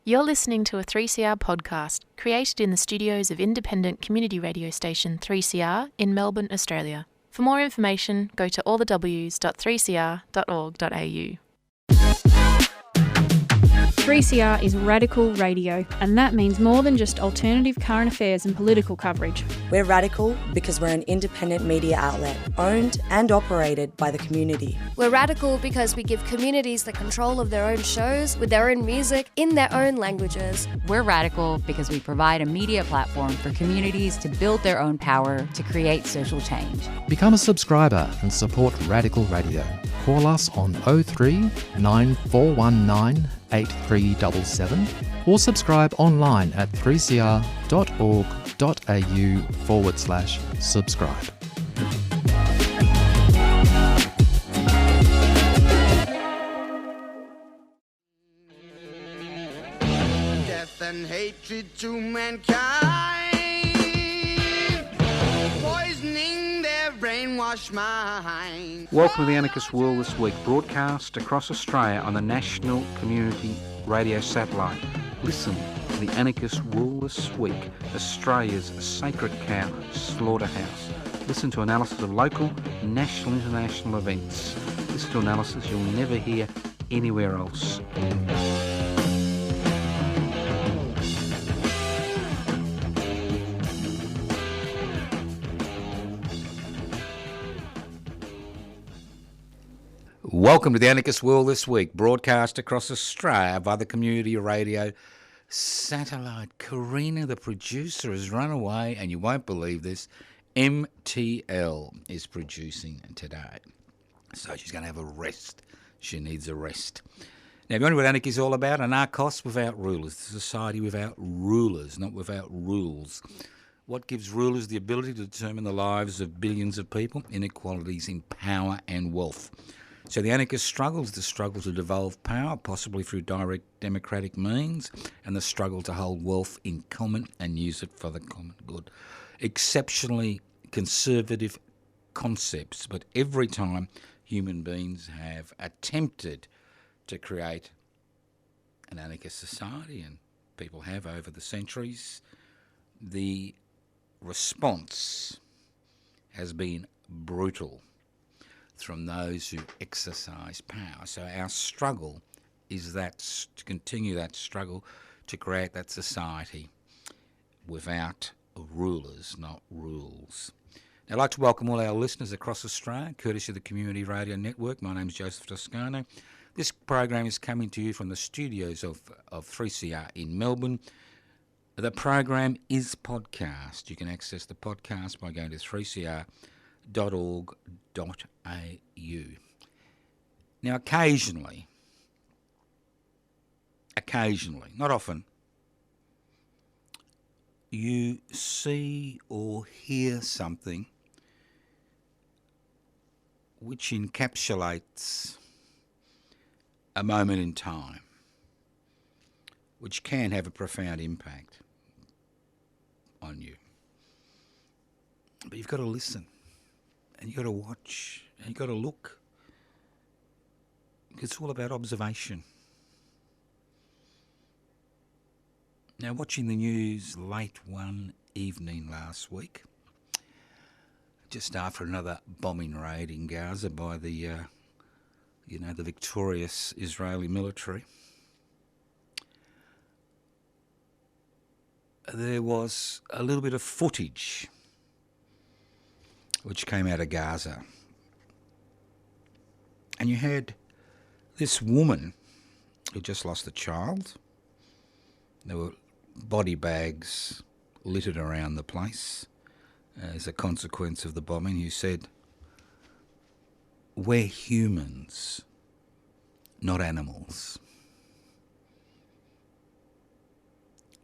You're listening to a 3CR podcast created in the studios of independent community radio station 3CR in Melbourne, Australia. For more information, go to allthews.3cr.org.au. 3CR is radical radio, and that means more than just alternative current affairs and political coverage. We're radical because we're an independent media outlet, owned and operated by the community. We're radical because we give communities the control of their own shows, with their own music, in their own languages. We're radical because we provide a media platform for communities to build their own power to create social change. Become a subscriber and support Radical Radio. Call us on 03 9419 8377 or subscribe online at 3cr.org.au/subscribe. Death and hatred to mankind, poisoning their brainwashed mind. Welcome to the Anarchist World This Week, broadcast across Australia on the National Community Radio Satellite. Listen to the Anarchist World This Week, Australia's sacred cow slaughterhouse. Listen to analysis of local, national, international events. Listen to analysis you'll never hear anywhere else. Welcome to the Anarchist World This Week, broadcast across Australia by the Community Radio Satellite. Karina, the producer, has run away, and you won't believe this. MTL is producing today. So she's going to have a rest. She needs a rest. Now, if you wonder what anarchy is all about, anarchos without rulers, a society without rulers, not without rules. What gives rulers the ability to determine the lives of billions of people? Inequalities in power and wealth. So the anarchist struggle is the struggle to devolve power, possibly through direct democratic means, and the struggle to hold wealth in common and use it for the common good. Exceptionally conservative concepts, but every time human beings have attempted to create an anarchist society, and people have over the centuries, the response has been brutal from those who exercise power. So our struggle is that to continue that struggle to create that society without rulers, not rules. Now, I'd like to welcome all our listeners across Australia, courtesy of the Community Radio Network. My name is Joseph Toscano. This program is coming to you from the studios of 3CR in Melbourne. The program is podcast. You can access the podcast by going to 3cr.org.au. Now, occasionally, not often, you see or hear something which encapsulates a moment in time, which can have a profound impact on you. But you've got to listen. And you've got to watch, and you've got to look. It's all about observation. Now, watching the news late one evening last week, just after another bombing raid in Gaza by the victorious Israeli military, there was a little bit of footage which came out of Gaza. And you had this woman who just lost a child. There were body bags littered around the place as a consequence of the bombing, who said, "We're humans, not animals.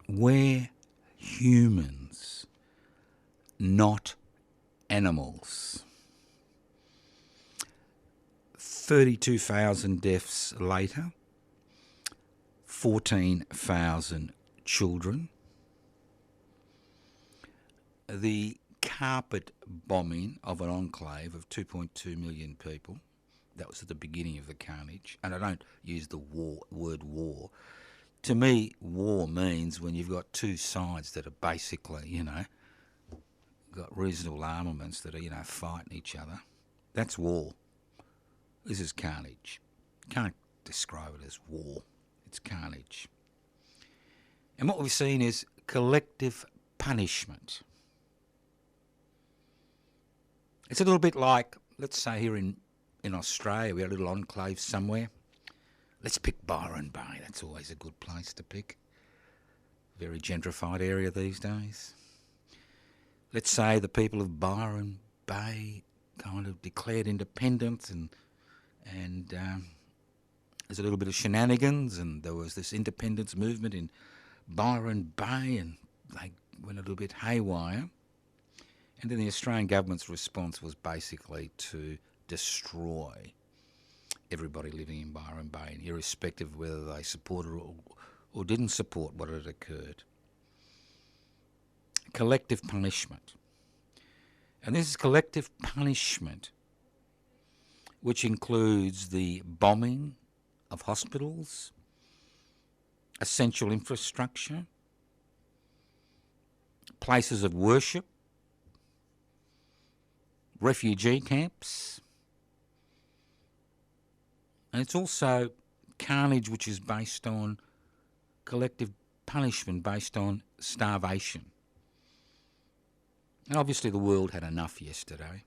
We're humans, not animals." 32,000 deaths later, 14,000 children. The carpet bombing of an enclave of 2.2 million people, that was at the beginning of the carnage, and I don't use the word war to me, war means when you've got two sides that are basically, got reasonable armaments that are, fighting each other. That's war. This is carnage. Can't describe it as war. It's carnage. And what we've seen is collective punishment. It's a little bit like, let's say here in Australia, we have a little enclave somewhere. Let's pick Byron Bay. That's always a good place to pick. Very gentrified area these days. Let's say the people of Byron Bay kind of declared independence and there's a little bit of shenanigans, and there was this independence movement in Byron Bay, and they went a little bit haywire. And then the Australian government's response was basically to destroy everybody living in Byron Bay, irrespective of whether they supported or didn't support what had occurred. Collective punishment. And this is collective punishment which includes the bombing of hospitals, essential infrastructure, places of worship, refugee camps, and it's also carnage which is based on collective punishment, based on starvation. And obviously the world had enough yesterday.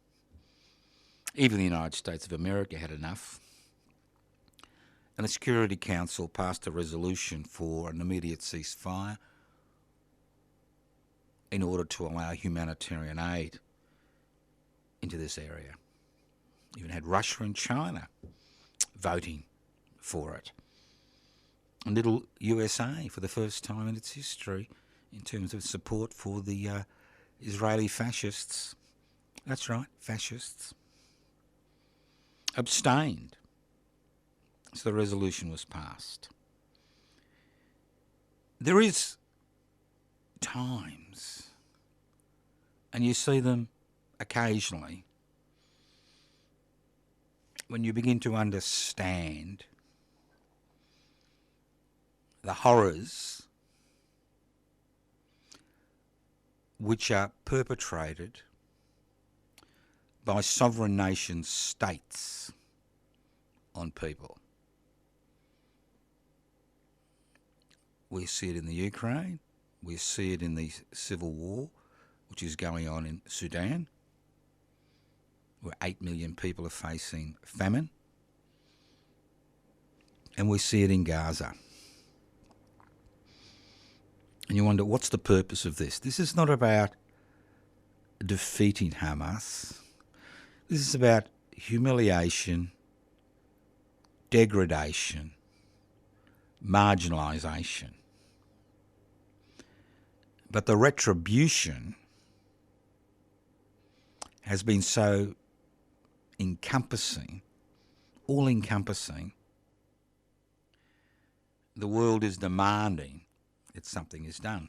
Even the United States of America had enough. And the Security Council passed a resolution for an immediate ceasefire in order to allow humanitarian aid into this area. Even had Russia and China voting for it. And little USA, for the first time in its history, in terms of support for the Israeli fascists, that's right, fascists, abstained. So the resolution was passed. There is times, and you see them occasionally, when you begin to understand the horrors which are perpetrated by sovereign nation states on people. We see it in the Ukraine, we see it in the civil war which is going on in Sudan, where 8 million people are facing famine, and we see it in Gaza. And you wonder, what's the purpose of this? This is not about defeating Hamas. This is about humiliation, degradation, marginalisation. But the retribution has been so encompassing, all-encompassing, the world is demanding that something is done.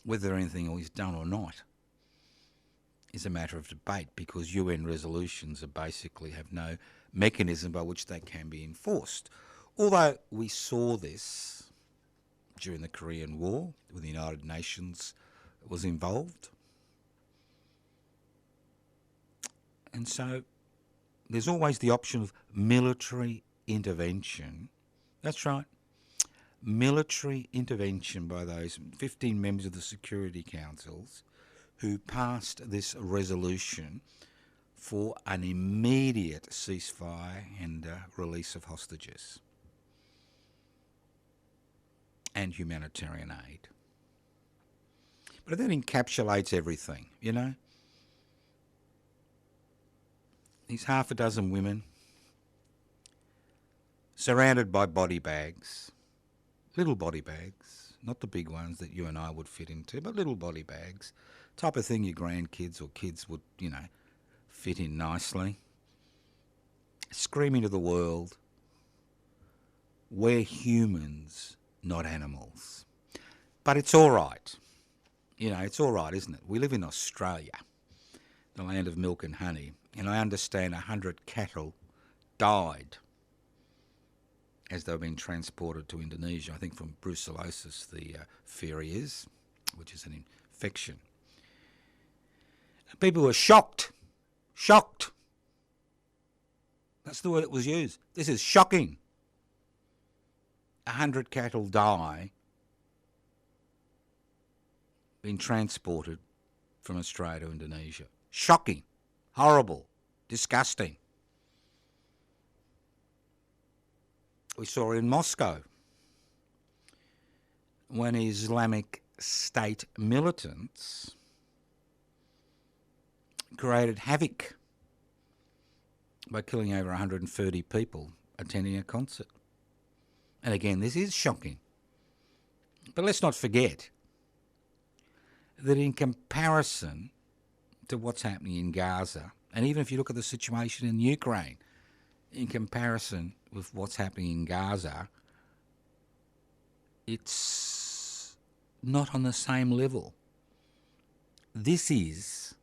Whether anything is done or not is a matter of debate, because UN resolutions are basically have no mechanism by which they can be enforced. Although we saw this during the Korean War, when the United Nations was involved. And so there's always the option of military intervention. That's right. Military intervention by those 15 members of the Security Councils who passed this resolution for an immediate ceasefire and release of hostages and humanitarian aid. But that encapsulates everything, you know. These half a dozen women surrounded by body bags, little body bags, not the big ones that you and I would fit into, but little body bags, type of thing your grandkids or kids would, you know, fit in nicely, screaming to the world, we're humans, not animals. But it's all right. You know, it's all right, isn't it? We live in Australia, the land of milk and honey, and I understand 100 cattle died as they've been transported to Indonesia. I think from brucellosis, the fear is, which is an infection. People were shocked. Shocked. That's the word that was used. This is shocking. 100 cattle die being transported from Australia to Indonesia. Shocking. Horrible. Disgusting. We saw in Moscow when Islamic State militants created havoc by killing over 130 people attending a concert. And again, this is shocking. But let's not forget that in comparison to what's happening in Gaza, and even if you look at the situation in Ukraine, in comparison with what's happening in Gaza, it's not on the same level. This is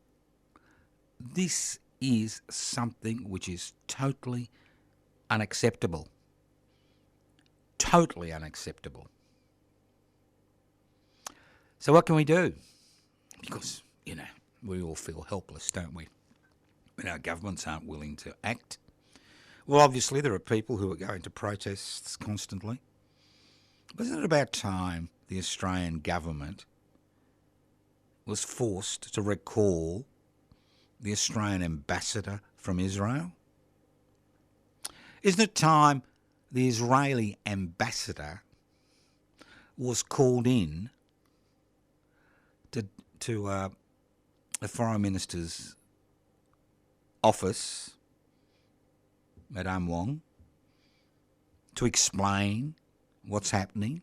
something which is totally unacceptable. Totally unacceptable. So what can we do? Because, we all feel helpless, don't we? When our governments aren't willing to act. Well, obviously there are people who are going to protests constantly. But isn't it about time the Australian government was forced to recall the Australian ambassador from Israel? Isn't it time the Israeli ambassador was called in to the Foreign Minister's office, Madame Wong, to explain what's happening?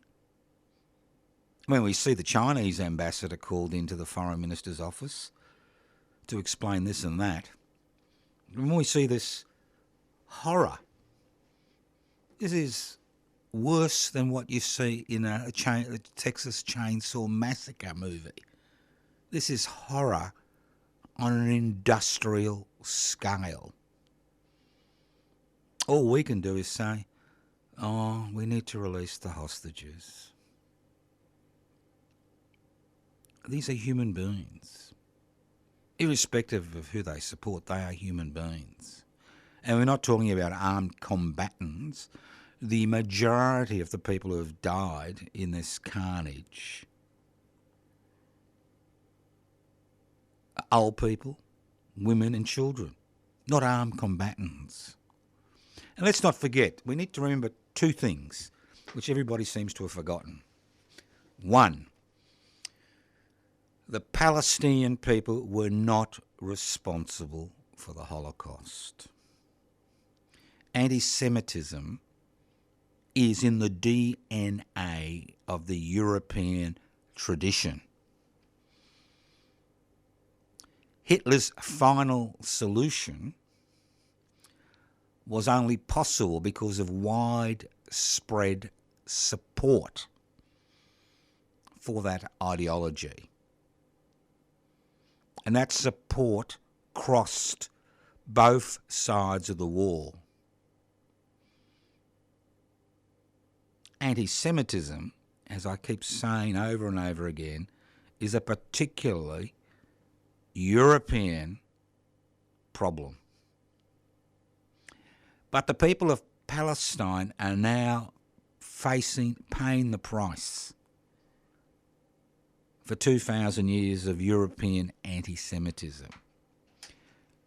When we see the Chinese ambassador called into the Foreign Minister's office to explain this and that, when we see this horror, this is worse than what you see in a Texas Chainsaw Massacre movie. This is horror on an industrial scale. All we can do is say, we need to release the hostages. These are human beings. Irrespective of who they support, they are human beings. And we're not talking about armed combatants. The majority of the people who have died in this carnage are old people, women and children, not armed combatants. And let's not forget, we need to remember two things, which everybody seems to have forgotten. One, the Palestinian people were not responsible for the Holocaust. Anti-Semitism is in the DNA of the European tradition. Hitler's final solution was only possible because of widespread support for that ideology. And that support crossed both sides of the wall. Anti-Semitism, as I keep saying over and over again, is a particularly European problem. But the people of Palestine are now paying the price for 2,000 years of European anti-Semitism.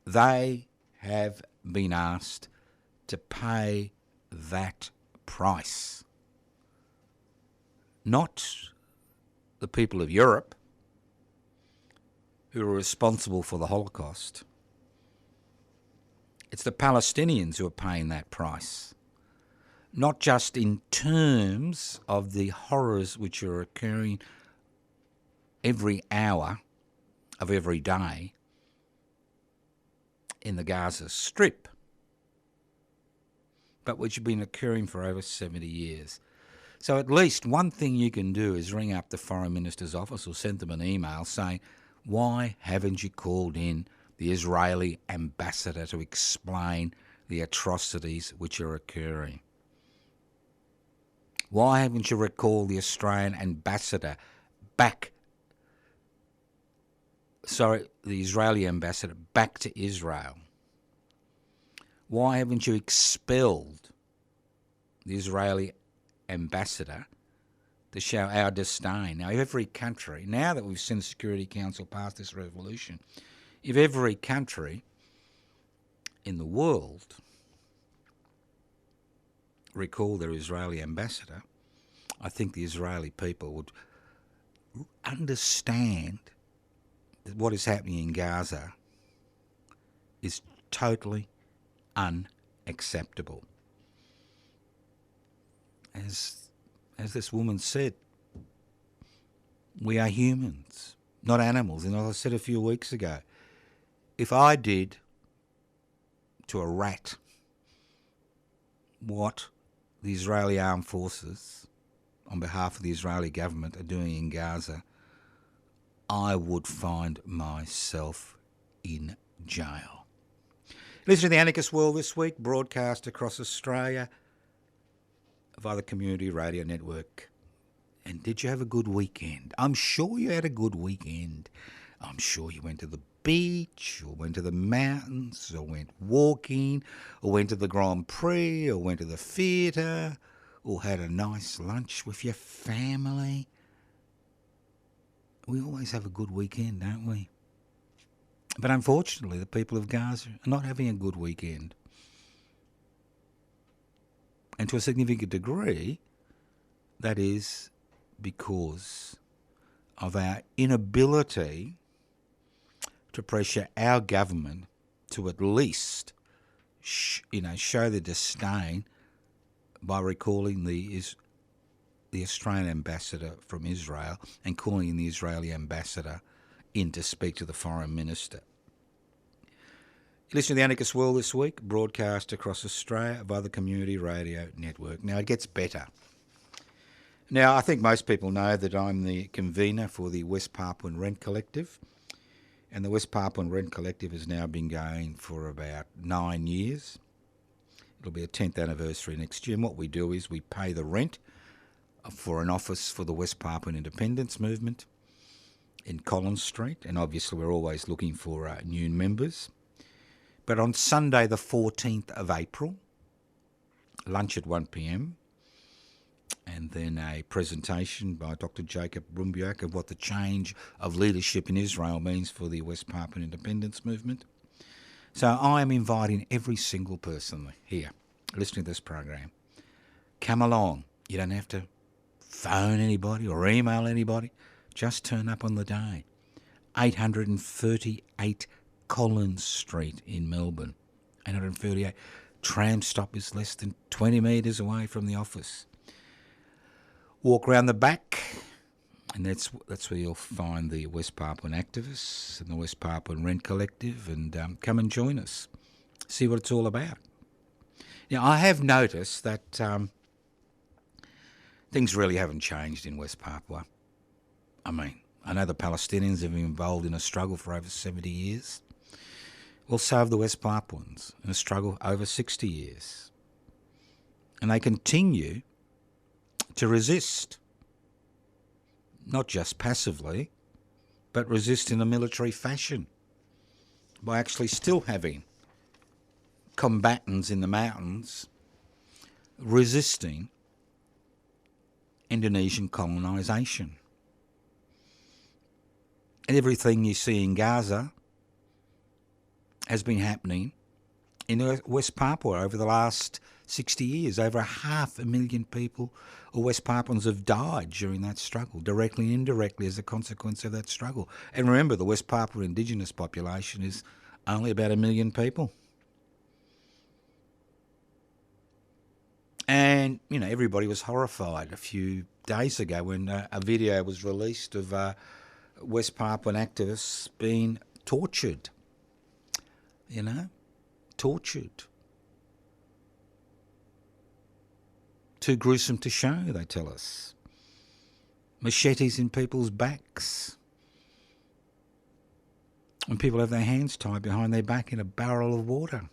They have been asked to pay that price. Not the people of Europe who are responsible for the Holocaust. It's the Palestinians who are paying that price. Not just in terms of the horrors which are occurring every hour of every day in the Gaza Strip, but which have been occurring for over 70 years. So at least one thing you can do is ring up the Foreign Minister's office or send them an email saying, why haven't you called in the Israeli ambassador to explain the atrocities which are occurring? Why haven't you recalled the Australian ambassador the Israeli ambassador back to Israel? Why haven't you expelled the Israeli ambassador to show our disdain? Now, every country, now that we've seen the Security Council pass this resolution, if every country in the world recall their Israeli ambassador, I think the Israeli people would understand that what is happening in Gaza is totally unacceptable. As this woman said, we are humans, not animals. And as I said a few weeks ago, if I did to a rat what the Israeli armed forces, on behalf of the Israeli government, are doing in Gaza, I would find myself in jail. Listen to the Anarchist World This Week, broadcast across Australia via the Community Radio Network. And did you have a good weekend? I'm sure you had a good weekend. I'm sure you went to the beach, or went to the mountains, or went walking, or went to the Grand Prix, or went to the theatre, or had a nice lunch with your family. We always have a good weekend, don't we? But unfortunately, the people of Gaza are not having a good weekend. And to a significant degree, that is because of our inability to pressure our government to at least, show the disdain by recalling the Australian ambassador from Israel and calling the Israeli ambassador in to speak to the foreign minister. You listen to the Anarchist World This Week, broadcast across Australia via the Community Radio Network. Now, it gets better. Now, I think most people know that I'm the convener for the West Papuan Rent Collective, and the West Papuan Rent Collective has now been going for about 9 years. It'll be a 10th anniversary next year, and what we do is we pay the rent for an office for the West Papuan Independence Movement in Collins Street, and obviously we're always looking for new members. But on Sunday the 14th of April, lunch at 1 p.m, and then a presentation by Dr. Jacob Rumbiak of what the change of leadership in Israel means for the West Papuan Independence Movement. So I am inviting every single person here listening to this program, come along. You don't have to phone anybody or email anybody. Just turn up on the day. 838 Collins Street in Melbourne. 838. Tram stop is less than 20 metres away from the office. Walk around the back, and that's where you'll find the West Papuan activists and the West Papuan Rent Collective, and come and join us. See what it's all about. Now, I have noticed that things really haven't changed in West Papua. I mean, I know the Palestinians have been involved in a struggle for over 70 years. Well, so have the West Papuans in a struggle over 60 years. And they continue to resist, not just passively, but resist in a military fashion by actually still having combatants in the mountains resisting Indonesian colonisation. And everything you see in Gaza has been happening in West Papua over the last 60 years. Over 500,000 people or West Papuans have died during that struggle, directly and indirectly as a consequence of that struggle. And remember, the West Papua indigenous population is only about 1 million people. And, everybody was horrified a few days ago when a video was released of West Papuan activists being tortured. Tortured. Too gruesome to show, they tell us. Machetes in people's backs. When people have their hands tied behind their back in a barrel of water.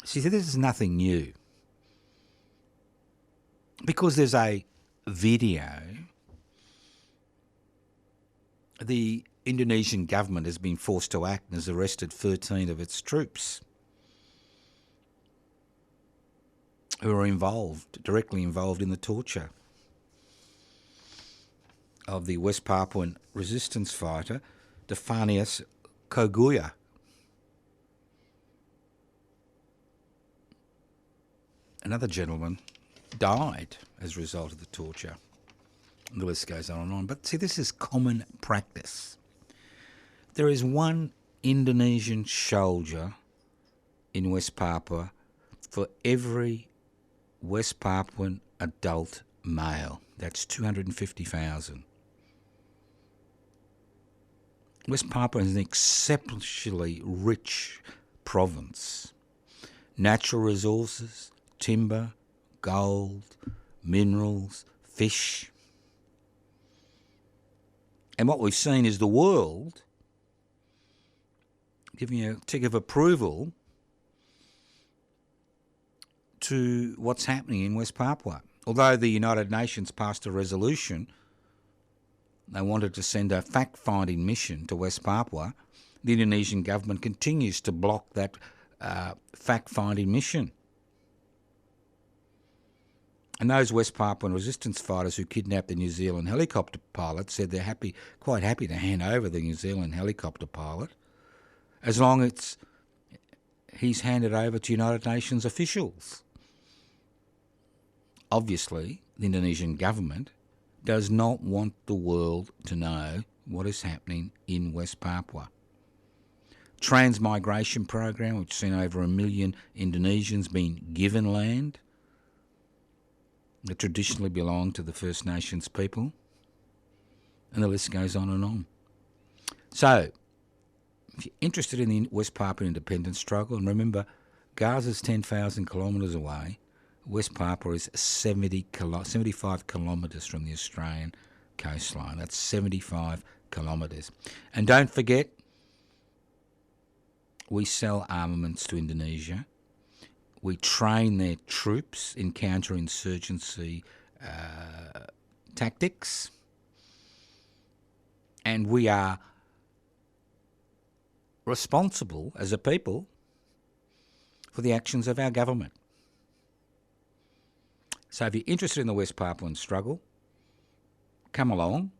See, this is nothing new. because there's a video, the Indonesian government has been forced to act and has arrested 13 of its troops who are directly involved in the torture of the West Papuan resistance fighter, Detainee Koguya. Another gentleman died as a result of the torture. And the list goes on and on. But see, this is common practice. There is one Indonesian soldier in West Papua for every West Papuan adult male. That's 250,000. West Papua is an exceptionally rich province. Natural resources, timber, gold, minerals, fish. And what we've seen is the world giving a tick of approval to what's happening in West Papua. Although the United Nations passed a resolution, they wanted to send a fact-finding mission to West Papua, the Indonesian government continues to block that fact-finding mission. And those West Papuan resistance fighters who kidnapped the New Zealand helicopter pilot said they're quite happy to hand over the New Zealand helicopter pilot as long as he's handed over to United Nations officials. Obviously, the Indonesian government does not want the world to know what is happening in West Papua. Transmigration program, which has seen over 1 million Indonesians being given land that traditionally belonged to the First Nations people, and the list goes on and on. So, if you're interested in the West Papua independence struggle, and remember, Gaza's 10,000 kilometres away, West Papua is 75 kilometres from the Australian coastline. That's 75 kilometres. And don't forget, we sell armaments to Indonesia. We train their troops in counterinsurgency tactics. And we are responsible as a people for the actions of our government. So if you're interested in the West Papuan struggle, come along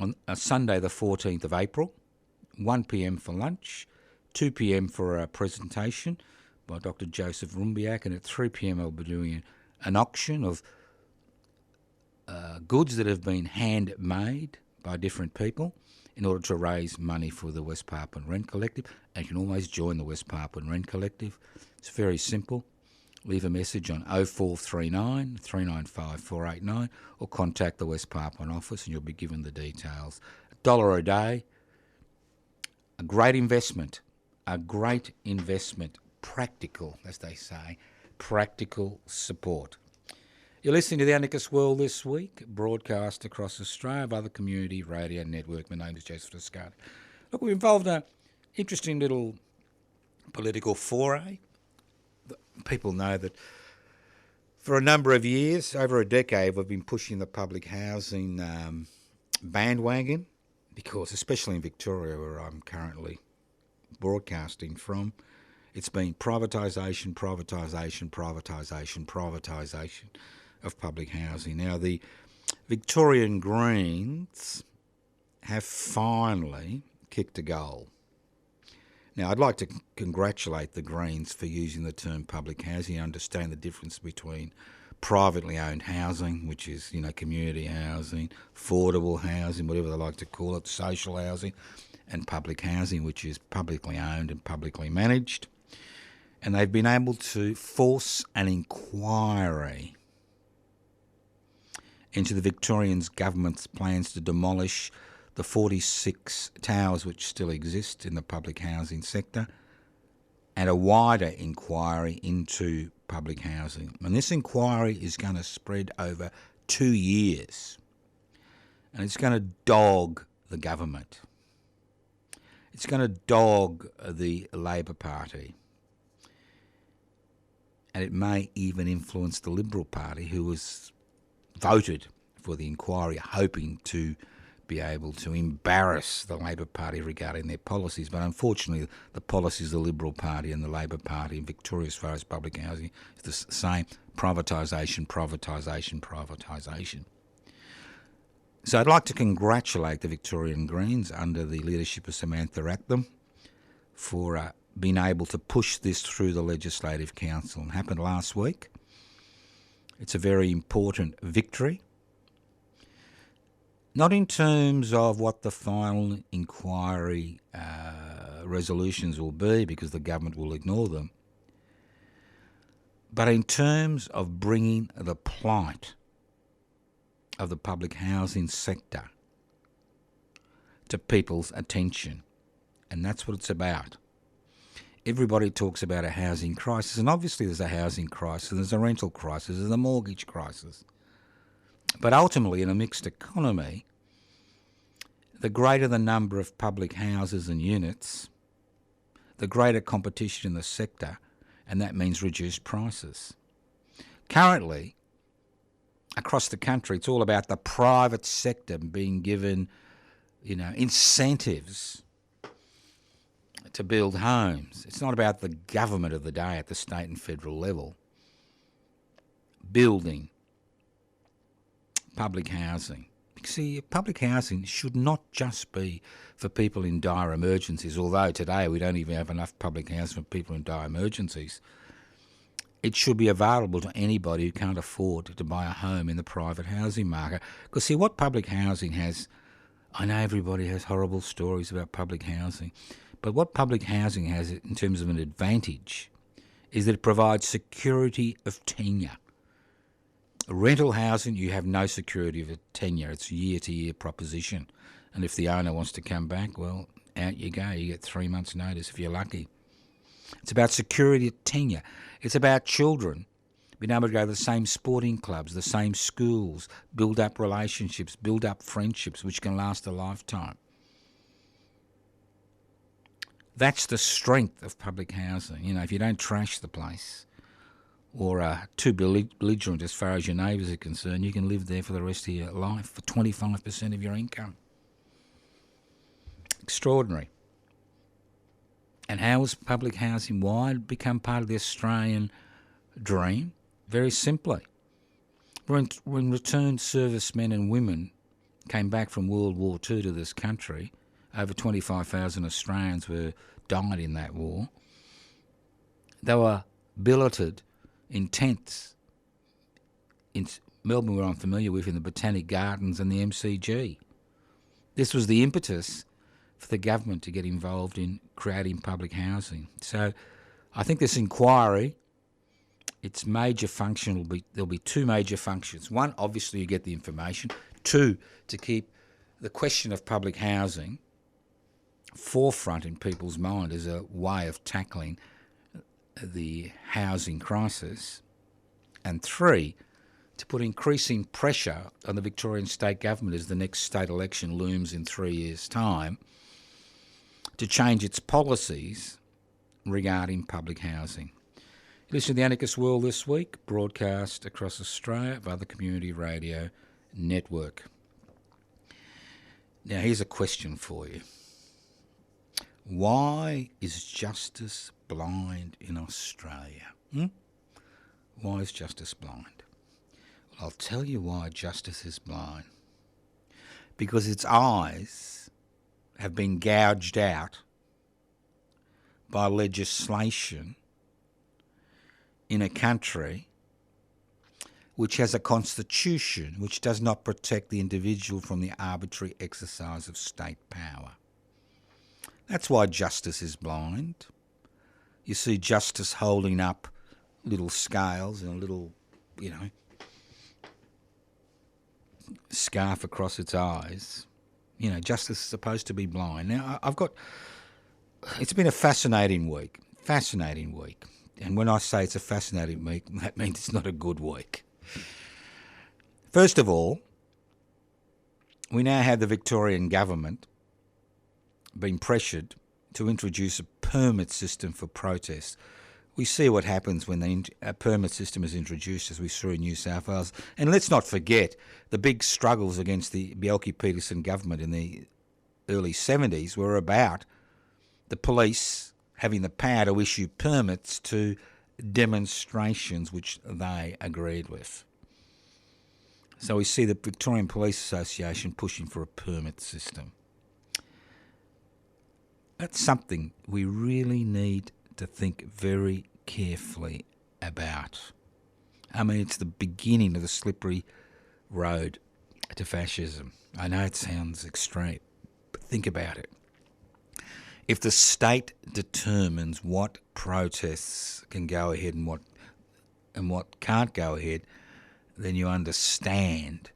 on Sunday the 14th of April, 1 p.m. for lunch, 2 p.m. for a presentation by Dr. Joseph Rumbiak, and at 3 p.m. I'll be doing an auction of goods that have been handmade by different people in order to raise money for the West Papuan Rent Collective. And you can always join the West Papuan Rent Collective. It's very simple. Leave a message on 0439 395 489 or contact the West Papuan office and you'll be given the details. $1 a day, a great investment, practical, as they say, practical support. You're listening to The Anarchist World This Week, broadcast across Australia by the Community Radio Network. My name is Joseph Descartes. Look, we're involved in an interesting little political foray. People know that for a number of years, over a decade, we've been pushing the public housing bandwagon because, especially in Victoria, where I'm currently broadcasting from, it's been privatisation of public housing. Now, the Victorian Greens have finally kicked a goal. Now, I'd like to congratulate the Greens for using the term public housing. I understand the difference between privately owned housing, which is, community housing, affordable housing, whatever they like to call it, social housing, and public housing, which is publicly owned and publicly managed. And they've been able to force an inquiry into the Victorian government's plans to demolish the 46 towers which still exist in the public housing sector, and a wider inquiry into public housing. And this inquiry is going to spread over 2 years, and it's going to dog the government. It's going to dog the Labor Party. and it may even influence the Liberal Party, who has voted for the inquiry, hoping to be able to embarrass the Labor Party regarding their policies. But unfortunately, the policies of the Liberal Party and the Labor Party in Victoria as far as public housing is the same: privatisation, privatisation, privatisation. So I'd like to congratulate the Victorian Greens under the leadership of Samantha Acton for being able to push this through the Legislative Council. It happened last week. It's a very important victory. Not in terms of what the final inquiry resolutions will be, because the government will ignore them, but in terms of bringing the plight of the public housing sector to people's attention. And that's what it's about. Everybody talks about a housing crisis, and obviously there's a housing crisis, there's a rental crisis, there's a mortgage crisis. But ultimately, in a mixed economy, the greater the number of public houses and units, the greater competition in the sector, and that means reduced prices. Currently, across the country, it's all about the private sector being given, incentives to build homes. It's not about the government of the day at the state and federal level building public housing. See, public housing should not just be for people in dire emergencies, although today we don't even have enough public housing for people in dire emergencies. It should be available to anybody who can't afford to buy a home in the private housing market. Because see, what public housing has, I know everybody has horrible stories about public housing, but what public housing has in terms of an advantage is that it provides security of tenure. Rental housing, you have no security of tenure. It's a year-to-year proposition. And if the owner wants to come back, well, out you go. You get 3 months' notice if you're lucky. It's about security of tenure. It's about children being able to go to the same sporting clubs, the same schools, build up relationships, build up friendships which can last a lifetime. That's the strength of public housing. If you don't trash the place or too belligerent as far as your neighbours are concerned, you can live there for the rest of your life for 25% of your income. Extraordinary. And how has public housing wide become part of the Australian dream? Very simply. When returned servicemen and women came back from World War II to this country, over 25,000 Australians died in that war. They were billeted in tents in Melbourne, where I'm familiar with, in the Botanic Gardens and the MCG. This was the impetus for the government to get involved in creating public housing. So I think this inquiry, its major function there'll be two major functions. One, obviously you get the information. Two, to keep the question of public housing forefront in people's mind as a way of tackling the housing crisis. And three, to put increasing pressure on the Victorian state government as the next state election looms in 3 years' time to change its policies regarding public housing. Listen to the Anarchist World this week, broadcast across Australia by the Community Radio Network. Now, here's a question for you. Why is justice blind in Australia? Why is justice blind? Well, I'll tell you why justice is blind. Because its eyes have been gouged out by legislation in a country which has a constitution which does not protect the individual from the arbitrary exercise of state power. That's why justice is blind. You see justice holding up little scales and a little, scarf across its eyes. Justice is supposed to be blind. Now, it's been a fascinating week. And when I say it's a fascinating week, that means it's not a good week. First of all, we now have the Victorian government being pressured to introduce a permit system for protests, we see what happens when a permit system is introduced, as we saw in New South Wales. And let's not forget the big struggles against the Bjelke-Petersen government in the early 70s were about the police having the power to issue permits to demonstrations which they agreed with. So we see the Victorian Police Association pushing for a permit system. That's something we really need to think very carefully about. I mean, it's the beginning of the slippery road to fascism. I know it sounds extreme, but think about it. If the state determines what protests can go ahead and what can't go ahead, then you understand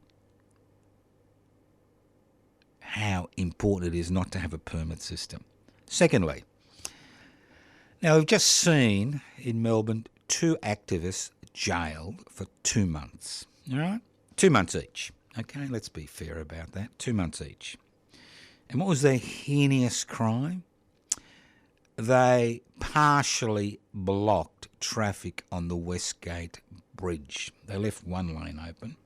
how important it is not to have a permit system. Secondly, now we've just seen in Melbourne 2 activists jailed for 2 months. All right? 2 months each. Okay, let's be fair about that. 2 months each. And what was their heinous crime? They partially blocked traffic on the Westgate Bridge. They left one lane open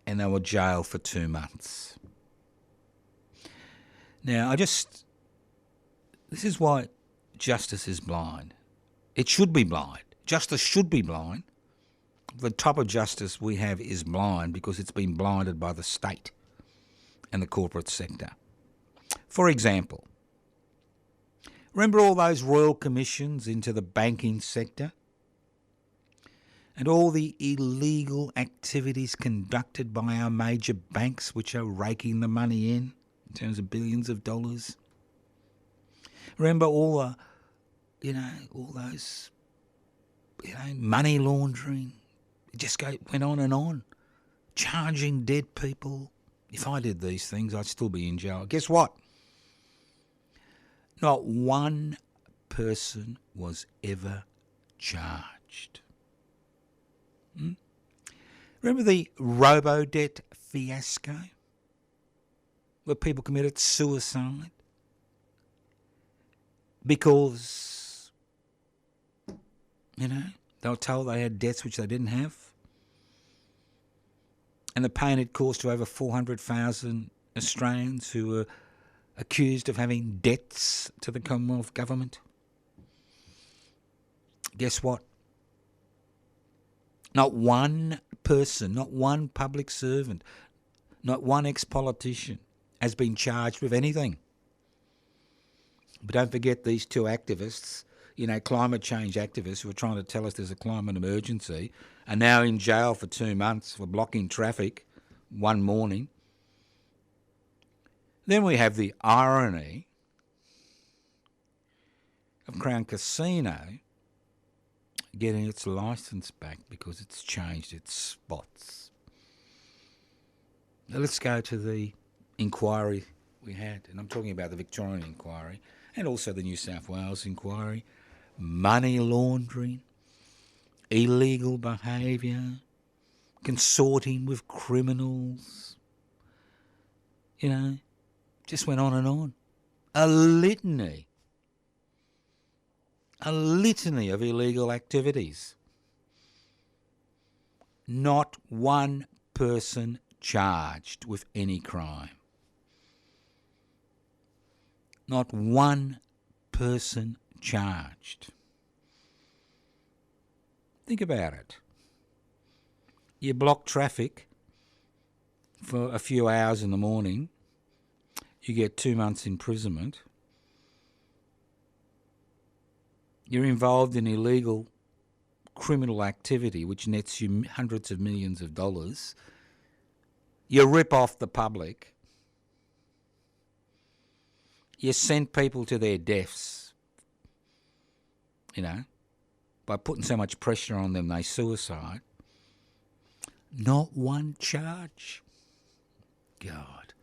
and they were jailed for 2 months. Now, this is why justice is blind. It should be blind. Justice should be blind. The type of justice we have is blind because it's been blinded by the state and the corporate sector. For example, remember all those royal commissions into the banking sector? And all the illegal activities conducted by our major banks which are raking the money in terms of billions of dollars? Remember all those money laundering? It just went on and on. Charging dead people. If I did these things, I'd still be in jail. Guess what? Not one person was ever charged. Remember the Robodebt fiasco? Where people committed suicide? Because, they were told they had debts which they didn't have. And the pain it caused to over 400,000 Australians who were accused of having debts to the Commonwealth Government. Guess what? Not one person, not one public servant, not one ex-politician has been charged with anything. But don't forget these 2 activists, climate change activists who are trying to tell us there's a climate emergency, are now in jail for 2 months for blocking traffic one morning. Then we have the irony of Crown Casino getting its licence back because it's changed its spots. Now let's go to the inquiry we had, and I'm talking about the Victorian inquiry and also the New South Wales inquiry. Money laundering, illegal behaviour, consorting with criminals, just went on and on. A litany of illegal activities. Not one person charged with any crime. Not one person charged. Think about it. You block traffic for a few hours in the morning, you get 2 months imprisonment. You're involved in illegal criminal activity which nets you hundreds of millions of dollars. You rip off the public. You send people to their deaths, by putting so much pressure on them they suicide. Not one charge. God,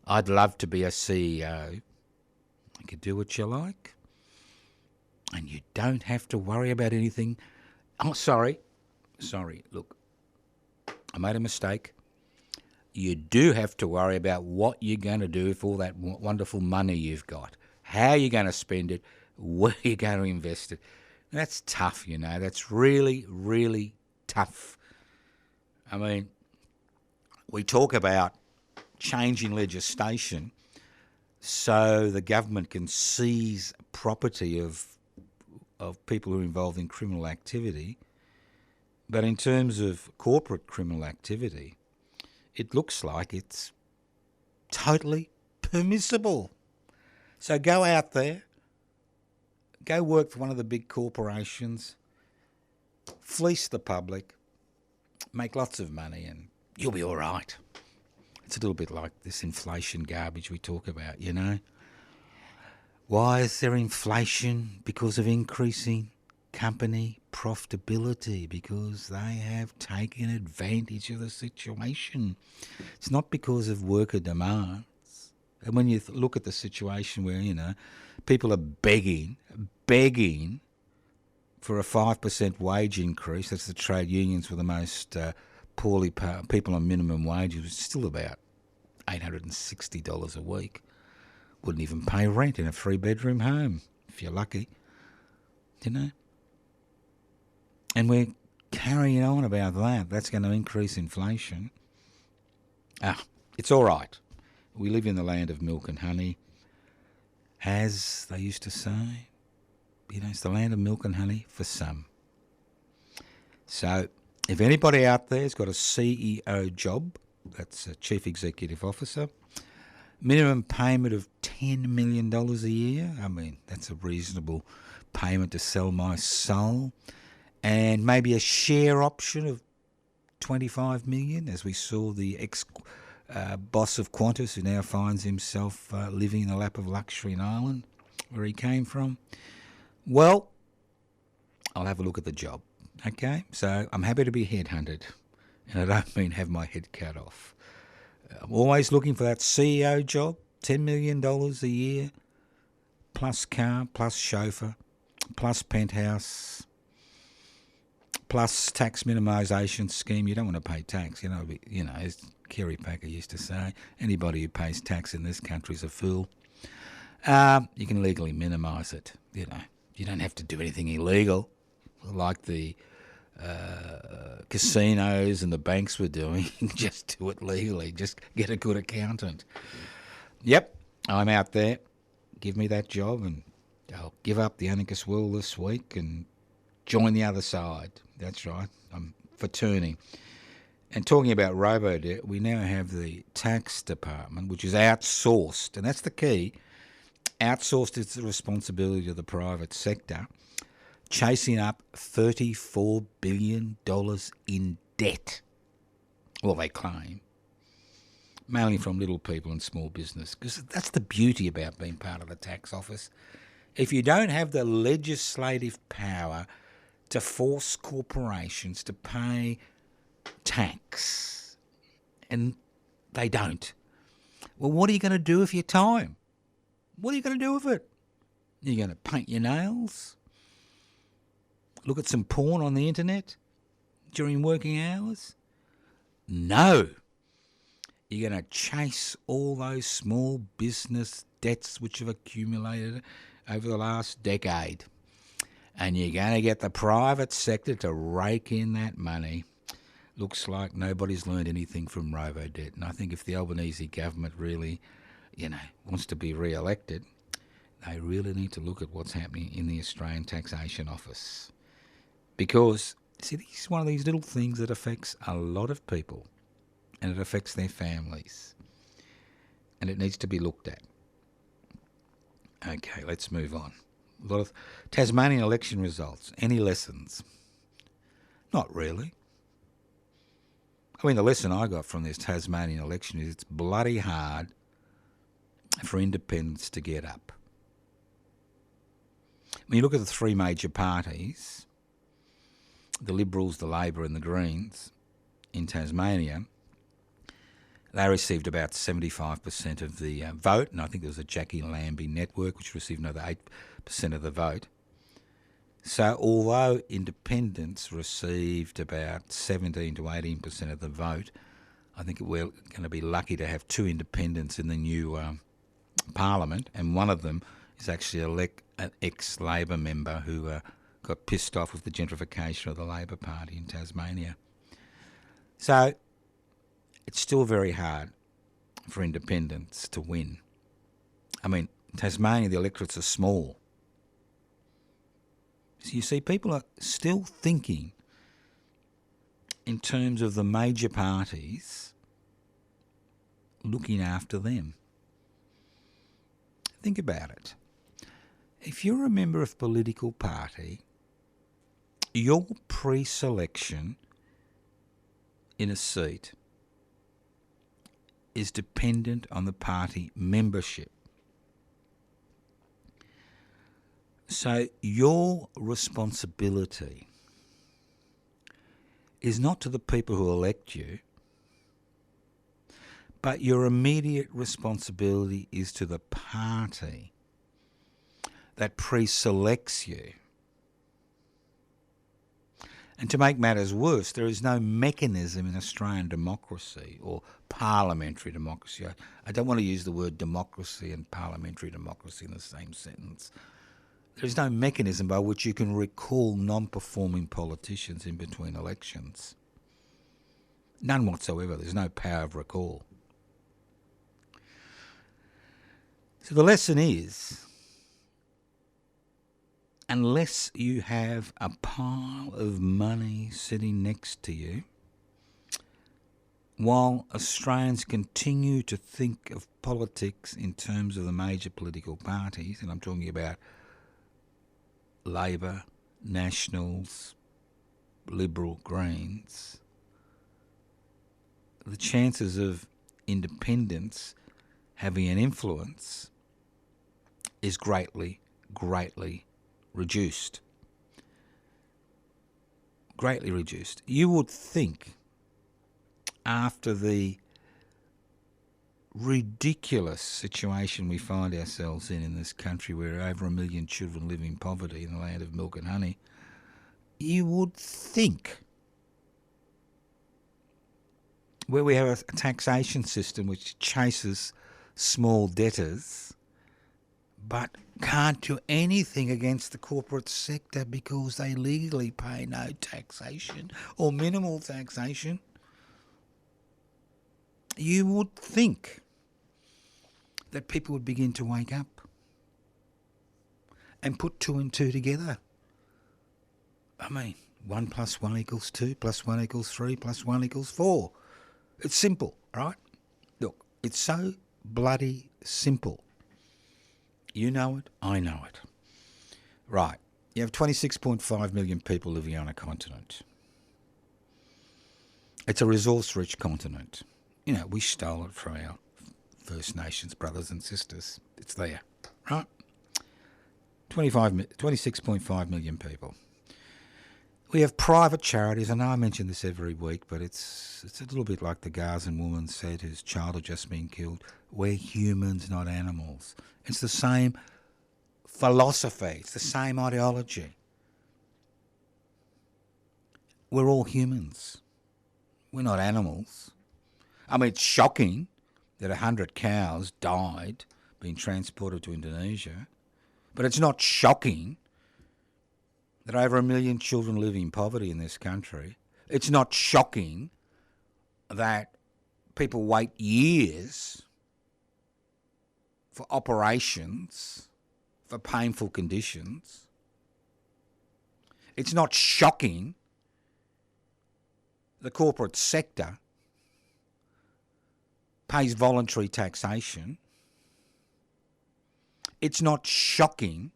I'd love to be a CEO. You could do what you like. And you don't have to worry about anything. Oh, sorry. Look, I made a mistake. You do have to worry about what you're going to do with all that wonderful money you've got. How you're going to spend it, where you're going to invest it. That's tough, you know. That's really, really tough. I mean, we talk about changing legislation so the government can seize property of people who are involved in criminal activity. But in terms of corporate criminal activity, it looks like it's totally permissible. So go out there, go work for one of the big corporations, fleece the public, make lots of money, and you'll be all right. It's a little bit like this inflation garbage we talk about, you know. Why is there inflation? Because of increasing company profitability, because they have taken advantage of the situation. It's not because of worker demands. And when you look at the situation where, you know, people are begging for a 5% wage increase, that's the trade unions with the most poorly paid people on minimum wages, it's still about $860 a week. Wouldn't even pay rent in a 3-bedroom home, if you're lucky, you know. And we're carrying on about that. That's going to increase inflation. It's all right. We live in the land of milk and honey. As they used to say, you know, it's the land of milk and honey for some. So if anybody out there has got a CEO job, that's a Chief Executive Officer, minimum payment of $10 million a year, I mean, that's a reasonable payment to sell my soul, and maybe a share option of $25 million, as we saw the ex-boss of Qantas, who now finds himself living in the lap of luxury in Ireland, where he came from. Well, I'll have a look at the job, okay? So I'm happy to be headhunted, and I don't mean have my head cut off. I'm always looking for that CEO job, $10 million a year, plus car, plus chauffeur, plus penthouse, plus tax minimisation scheme. You don't want to pay tax, you know, as Kerry Packer used to say, anybody who pays tax in this country is a fool. You can legally minimise it, you know. You don't have to do anything illegal, like the casinos and the banks were doing. Just do it legally. Just get a good accountant. Yep, I'm out there. Give me that job and I'll give up the anarchist world this week and join the other side. That's right. I'm for turning. And talking about Robodebt, we now have the tax department, which is outsourced, and that's the key. Outsourced its responsibility to the private sector, chasing up $34 billion in debt. Well, they claim. Mainly from little people and small business, because that's the beauty about being part of the tax office. If you don't have the legislative power to force corporations to pay tax, and they don't, well, what are you going to do with your time? What are you going to do with it? You're going to paint your nails? Look at some porn on the internet during working hours? No. You're going to chase all those small business debts which have accumulated over the last decade. And you're going to get the private sector to rake in that money. Looks like nobody's learned anything from Robodebt. And I think if the Albanese government really, wants to be re-elected, they really need to look at what's happening in the Australian Taxation Office. Because, see, this is one of these little things that affects a lot of people, and it affects their families. And it needs to be looked at. Okay, let's move on. A lot of Tasmanian election results. Any lessons? Not really. I mean, the lesson I got from this Tasmanian election is it's bloody hard for independents to get up. When you look at the three major parties, the Liberals, the Labor and the Greens in Tasmania, they received about 75% of the vote, and I think there was a Jackie Lambie network which received another 8% of the vote. So although independents received about 17 to 18% of the vote, I think we're going to be lucky to have two independents in the new Parliament, and one of them is actually an ex-Labor member who got pissed off with the gentrification of the Labor Party in Tasmania. So it's still very hard for independents to win. I mean, Tasmania, the electorates are small. So you see, people are still thinking in terms of the major parties looking after them. Think about it. If you're a member of a political party, your pre-selection in a seat is dependent on the party membership. So your responsibility is not to the people who elect you, but your immediate responsibility is to the party that pre-selects you. And to make matters worse, there is no mechanism in Australian democracy or parliamentary democracy. I don't want to use the word democracy and parliamentary democracy in the same sentence. There is no mechanism by which you can recall non-performing politicians in between elections. None whatsoever. There's no power of recall. So the lesson is, unless you have a pile of money sitting next to you, while Australians continue to think of politics in terms of the major political parties, and I'm talking about Labor, Nationals, Liberal, Greens, the chances of independents having an influence is greatly, greatly reduced. Greatly reduced. You would think after the ridiculous situation we find ourselves in this country, where over 1 million children live in poverty in the land of milk and honey, you would think, where we have a taxation system which chases small debtors but can't do anything against the corporate sector because they legally pay no taxation or minimal taxation, you would think that people would begin to wake up and put 2 and 2 together. I mean, 1 + 1 = 2, + 1 = 3, + 1 = 4. It's simple, right? Look, it's so bloody simple. You know it, I know it. Right, you have 26.5 million people living on a continent. It's a resource-rich continent. You know, we stole it from our First Nations brothers and sisters. It's there, right? 26.5 million people. We have private charities. I know I mention this every week, but it's a little bit like the Gazan woman said whose child had just been killed. We're humans, not animals. It's the same philosophy. It's the same ideology. We're all humans. We're not animals. I mean, it's shocking that 100 cows died being transported to Indonesia, but it's not shocking that over 1 million children live in poverty in this country. It's not shocking that people wait years for operations for painful conditions. It's not shocking the corporate sector pays voluntary taxation. It's not shocking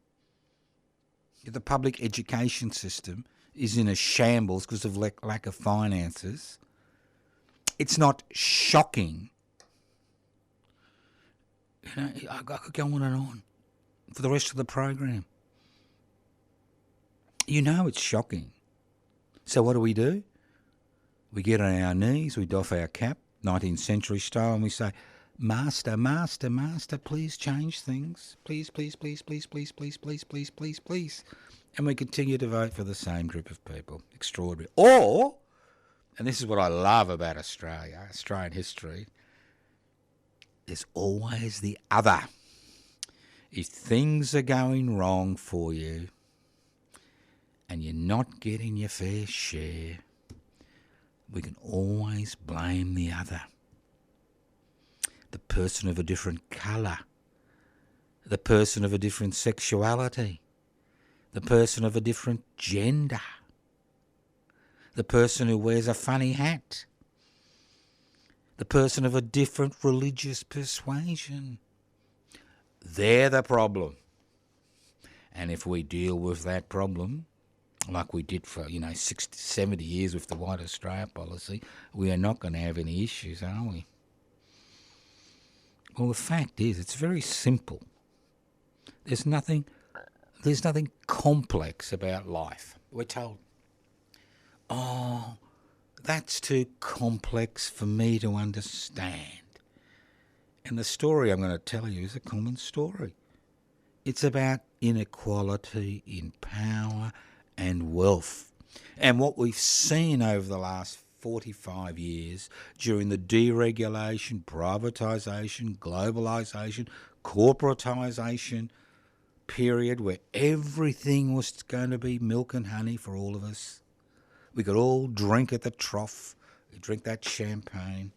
that the public education system is in a shambles because of lack of finances. It's not shocking. You know, I could go on and on for the rest of the program. You know it's shocking. So what do? We get on our knees, we doff our cap, 19th century style, and we say, Master, Master, Master, please change things. Please, please, please, please, please, please, please, please, please, please. And we continue to vote for the same group of people. Extraordinary. Or, and this is what I love about Australia, Australian history, there's always the other. If things are going wrong for you and you're not getting your fair share, we can always blame the other. The person of a different colour, the person of a different sexuality, the person of a different gender, the person who wears a funny hat, the person of a different religious persuasion. They're the problem. And if we deal with that problem, like we did for, 60, 70 years with the White Australia policy, we are not going to have any issues, are we? Well, the fact is, it's very simple. There's nothing complex about life. We're told, oh, that's too complex for me to understand. And the story I'm going to tell you is a common story. It's about inequality in power and wealth. And what we've seen over the last 45 years during the deregulation, privatisation, globalisation, corporatisation period where everything was going to be milk and honey for all of us. We could all drink at the trough, drink that champagne.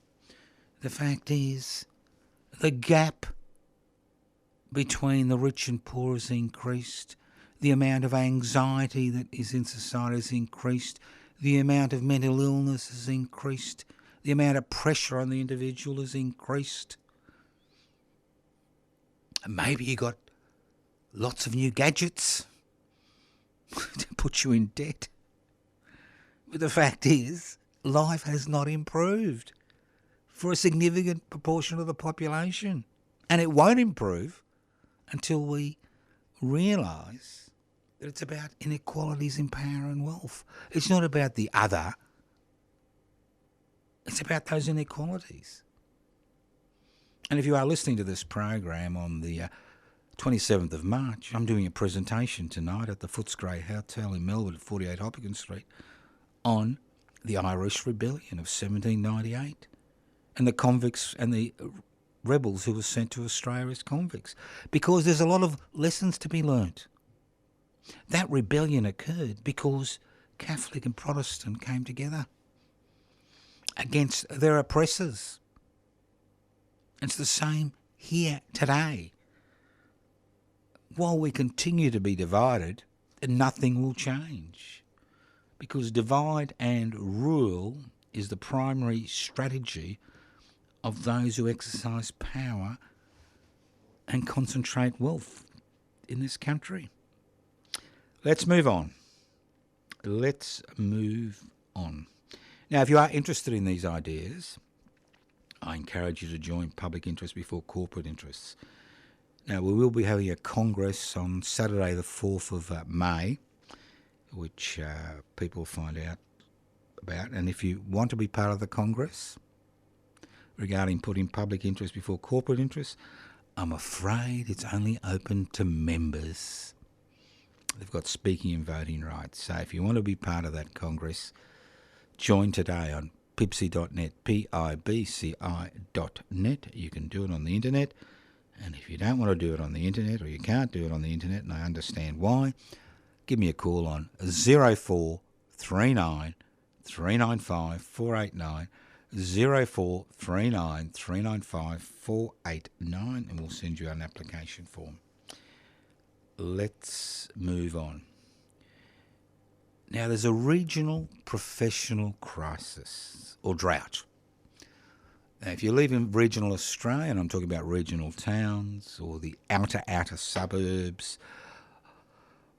The fact is, the gap between the rich and poor has increased. The amount of anxiety that is in society has increased. The amount of mental illness has increased. The amount of pressure on the individual has increased. And maybe you got lots of new gadgets to put you in debt. But the fact is, life has not improved for a significant proportion of the population. And it won't improve until we realise that it's about inequalities in power and wealth. It's not about the other. It's about those inequalities. And if you are listening to this program on the 27th of March, I'm doing a presentation tonight at the Footscray Hotel in Melbourne at 48 Hopkins Street on the Irish Rebellion of 1798 and the convicts and the rebels who were sent to Australia as convicts, because there's a lot of lessons to be learnt. That rebellion occurred because Catholic and Protestant came together against their oppressors. It's the same here today. While we continue to be divided, nothing will change, because divide and rule is the primary strategy of those who exercise power and concentrate wealth in this country. Let's move on. Now, if you are interested in these ideas, I encourage you to join public interest before corporate interests. Now, we will be having a congress on Saturday the 4th of May, which people find out about. And if you want to be part of the congress regarding putting public interest before corporate interests, I'm afraid it's only open to members. They've got speaking and voting rights. So if you want to be part of that congress, join today on pibci.net, pibci.net. You can do it on the internet. And if you don't want to do it on the internet, or you can't do it on the internet, and I understand why, give me a call on 0439 395 489, 0439 395 489, and we'll send you an application form. Let's move on. Now, there's a regional professional crisis, or drought. Now, if you live in regional Australia, and I'm talking about regional towns or the outer suburbs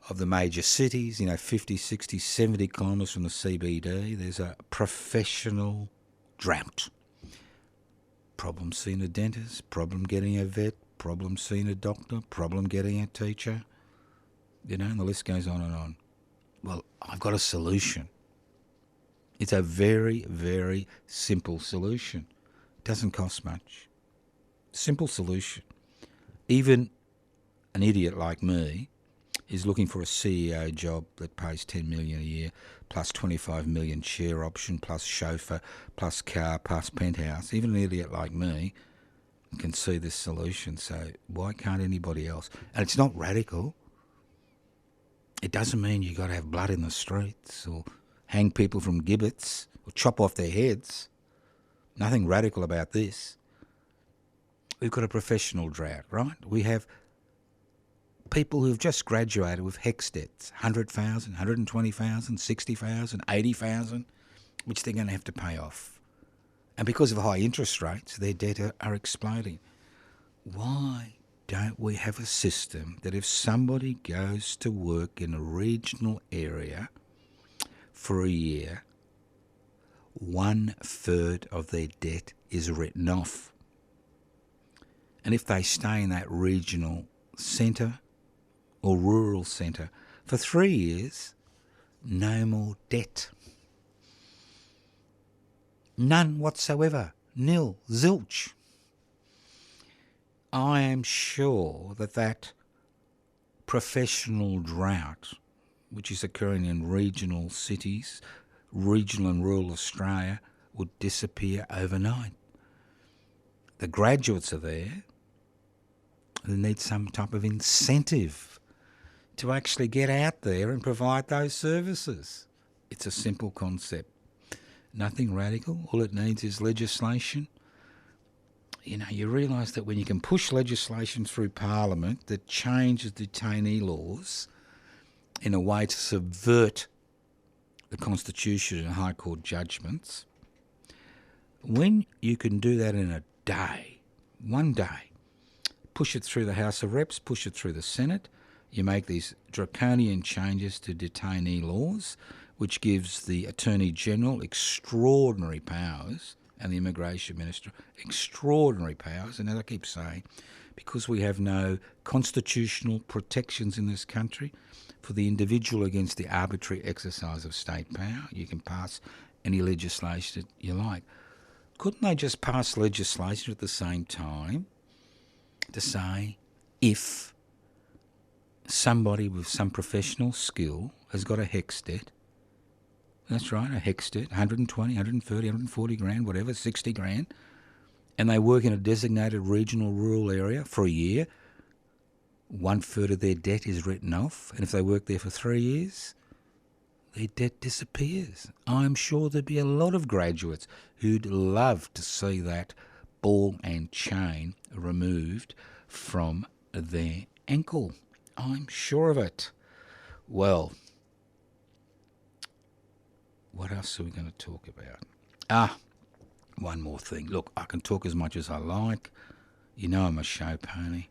of the major cities, 50, 60, 70 kilometres from the CBD, there's a professional drought. Problem seeing a dentist, problem getting a vet, problem seeing a doctor, problem getting a teacher, and the list goes on and on. Well, I've got a solution. It's a very, very simple solution. It doesn't cost much. Simple solution. Even an idiot like me is looking for a CEO job that pays $10 million a year, plus $25 million share option, plus chauffeur, plus car, plus penthouse. Even an idiot like me can see this solution. So why can't anybody else? And it's not radical. It doesn't mean you got to have blood in the streets or hang people from gibbets or chop off their heads. Nothing radical about this. We've got a professional drought, right? We have people who've just graduated with HECS debts, 100,000, 120,000, 60,000, 80,000, which they're going to have to pay off. And because of high interest rates, their debt are exploding. Why don't we have a system that if somebody goes to work in a regional area for a year, 1/3 of their debt is written off? And if they stay in that regional centre or rural centre for 3 years, no more debt. None whatsoever. Nil. Zilch. I am sure that professional drought, which is occurring in regional cities, regional and rural Australia, would disappear overnight. The graduates are there who need some type of incentive to actually get out there and provide those services. It's a simple concept. Nothing radical. All it needs is legislation. You know, you realise that when you can push legislation through Parliament that changes detainee laws in a way to subvert the Constitution and High Court judgments, when you can do that in a day, one day, push it through the House of Reps, push it through the Senate, you make these draconian changes to detainee laws, which gives the Attorney General extraordinary powers and the Immigration Minister extraordinary powers. And as I keep saying, because we have no constitutional protections in this country for the individual against the arbitrary exercise of state power, you can pass any legislation that you like. Couldn't they just pass legislation at the same time to say if somebody with some professional skill has got a HECS debt, that's right, a HECS debt, 120, 130, 140 grand, whatever, 60 grand, and they work in a designated regional rural area for a year, 1/3 of their debt is written off, and if they work there for 3 years, their debt disappears. I'm sure there'd be a lot of graduates who'd love to see that ball and chain removed from their ankle. I'm sure of it. Well, what else are we going to talk about? One more thing. Look, I can talk as much as I like. You know I'm a show pony.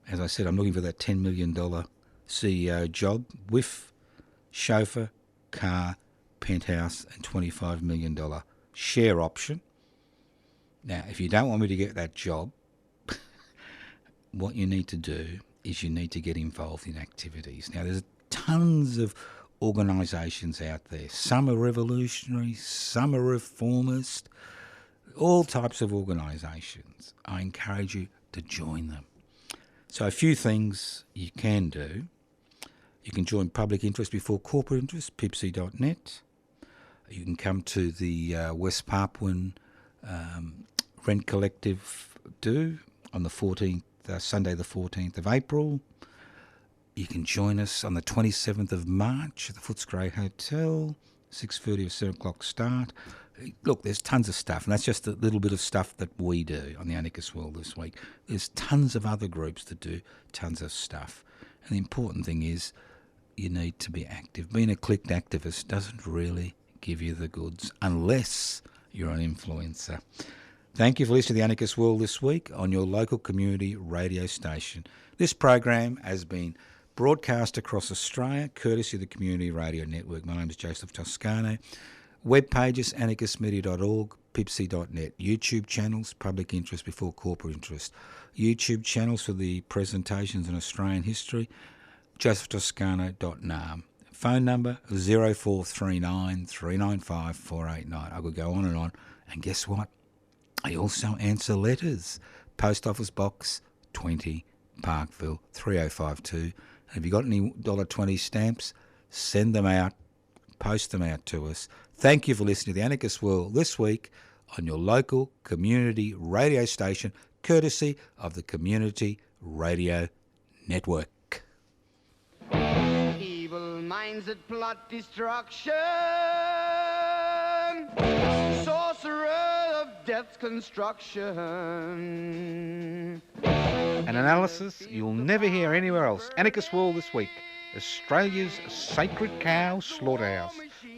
As I said, I'm looking for that $10 million CEO job with chauffeur, car, penthouse and $25 million share option. Now, if you don't want me to get that job, what you need to do is you need to get involved in activities. Now, there's tons of organisations out there. Some are revolutionary, some are reformist, all types of organisations. I encourage you to join them. So a few things you can do. You can join Public Interest Before Corporate Interest, pipsy.net. You can come to the West Papuan Rent Collective do on the 14th, Sunday the 14th of April. You can join us on the 27th of March at the Footscray Hotel, 6:30 or 7 o'clock start. Look, there's tons of stuff, and that's just a little bit of stuff that we do on the Anarchist World this week. There's tons of other groups that do tons of stuff. And the important thing is you need to be active. Being a clicked activist doesn't really give you the goods unless you're an influencer. Thank you for listening to the Anarchist World this week on your local community radio station. This program has been broadcast across Australia, courtesy of the Community Radio Network. My name is Joseph Toscano. Web pages, anarchistmedia.org, pipsy.net. YouTube channels, Public Interest Before Corporate Interest. YouTube channels for the presentations in Australian history, josephtoscano.nam. Phone number 0439 395 489. I could go on. And guess what? I also answer letters. Post Office Box 20, Parkville 3052. And if you've got any $1.20 stamps, send them out, post them out to us. Thank you for listening to the Anarchist World this week on your local community radio station, courtesy of the Community Radio Network. minds that plot destruction, sorcerer of death's construction. An analysis you'll never hear anywhere else. Anarchist World this week. Australia's sacred cow slaughterhouse.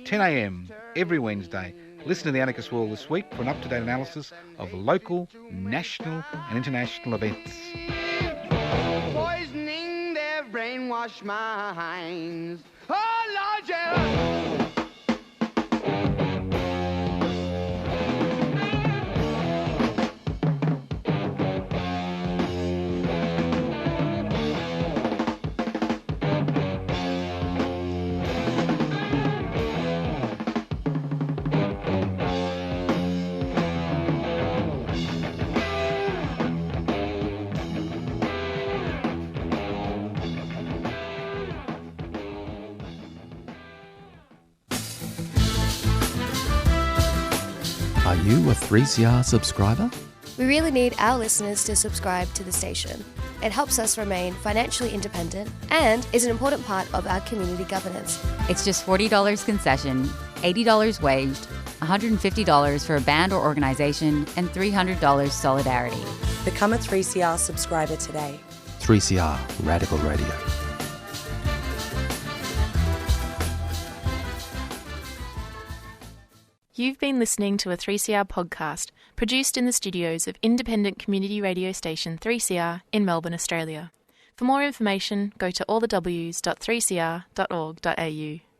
10 a.m. every Wednesday. Listen to the Anarchist World this week for an up-to-date analysis of local, national and international events. Poisoning their brainwashed minds. Oh, Lord, yeah. Are you a 3CR subscriber? We really need our listeners to subscribe to the station. It helps us remain financially independent and is an important part of our community governance. It's just $40 concession, $80 waived, $150 for a band or organisation, and $300 solidarity. Become a 3CR subscriber today. 3CR Radical Radio. You've been listening to a 3CR podcast produced in the studios of independent community radio station 3CR in Melbourne, Australia. For more information, go to allthews.3cr.org.au.